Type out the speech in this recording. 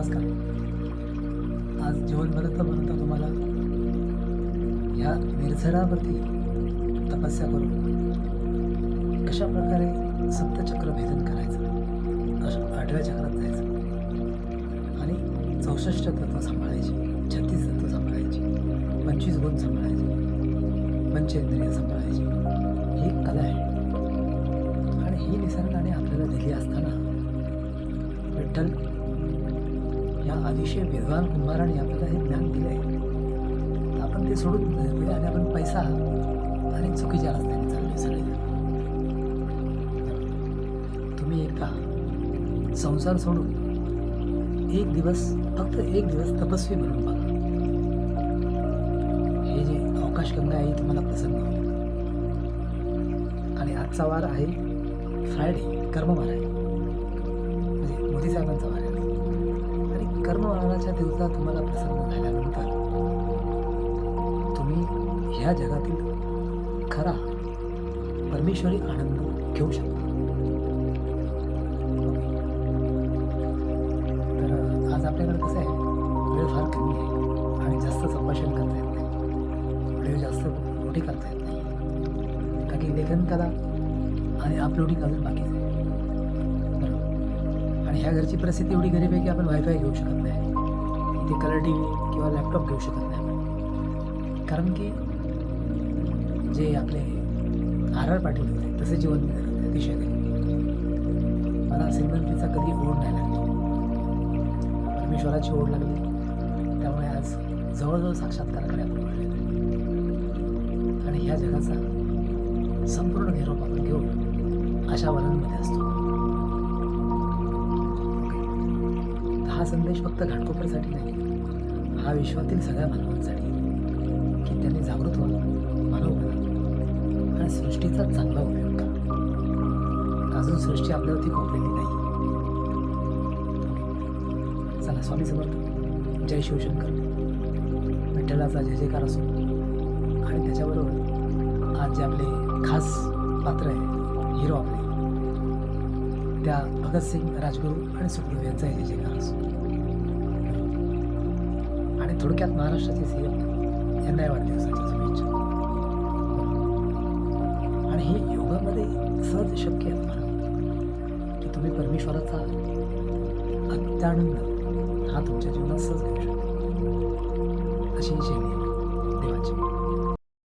नमस्कार. आज जेवण बनवता बनवता तुम्हाला या निर्झरावरती तपस्या करून कशा प्रकारे सप्तचक्र भेदन करायचं, 8व्या चक्रात जायचं आणि 64 तत्व सांभाळायची, 36 तत्व सांभाळायची, 25 गुण सांभाळायचे, पंचेंद्रिय सांभाळायची. ही एक कला आहे आणि ही निसर्गाने आपल्याला दिली असताना विठ्ठल या अतिशय विद्वान कुंभाराने आपल्याला हे ज्ञान दिलं आहे. आपण ते सोडून दिले आणि आपण पैसा आणि चुकीच्या रस्त्याने चालले सगळे. तुम्ही एकदा संसार सोडून फक्त एक दिवस तपस्वी बनून बघा. हे जे आकाशगंगा आहे तुम्हाला प्रसन्न होईल. आणि आजचा वार आहे फ्रायडे, कर्मवार आहे, म्हणजे मोदी साहेबांचा वार आहे. आणि कर्मवाराच्या दिवसात तुम्हाला प्रसन्न झाल्यानंतर तुम्ही ह्या जगातील खरा परमेश्वरी आनंद घेऊ शकता. तर आज आपल्याकडे कसं आहे, वेळ फार कमी आहे आणि जास्त संभाषण करता येत नाही, व्हिडिओ जास्त मोठी करता येत नाही, कारण की लेखन कला आणि अपलोडिंग अजून बाकीच आहे. आणि ह्या घरची परिस्थिती एवढी गरीब आहे की आपण वायफाय घेऊ शकत नाही, इथे कलर टी व्ही किंवा लॅपटॉप घेऊ शकत नाही आपण. कारण की जे आपले आर पाटील होते तसे जीवन मी जगत आहे, अतिशय गरीब. मला श्रीमंतीचा कधी ओढ नाही लागली, परमेश्वराची ओढ लागली. त्यामुळे आज जवळजवळ साक्षात्काराकडे आपण वळलेलो आहे आणि ह्या जगाचा संपूर्ण निरोप आपण घेऊन अशा वनांमध्ये असतो. हा संदेश फक्त घाटकोपरसाठी नाही, हा विश्वातील सगळ्या मानवांसाठी, की त्यांनी जागृत व्हा, मानव बना आणि सृष्टीचा चांगला उपयोग करा. अजून सृष्टी आपल्यावरती खोपलेली नाही. चला, स्वामी समर्थ, जय शिवशंकर. विठ्ठलाचा जय जयकार असो. आणि त्याच्याबरोबर आज जे आपले खास पात्र आहे, हिरो आपले, त्या भगतसिंग, राजगुरू आणि सुखदेव यांचा जय जयकार असो. आणि थोडक्यात महाराष्ट्राचे सीएम यांनाही वाढदिवसाच्या शुभेच्छा. आणि हे योगामध्ये सहज शक्य आहे तुम्हाला, की तुम्ही परमेश्वराचा अत्यानंद हा तुमच्या जीवनात सहज घेऊ शकता. अशी ही शैली आहे देवाची.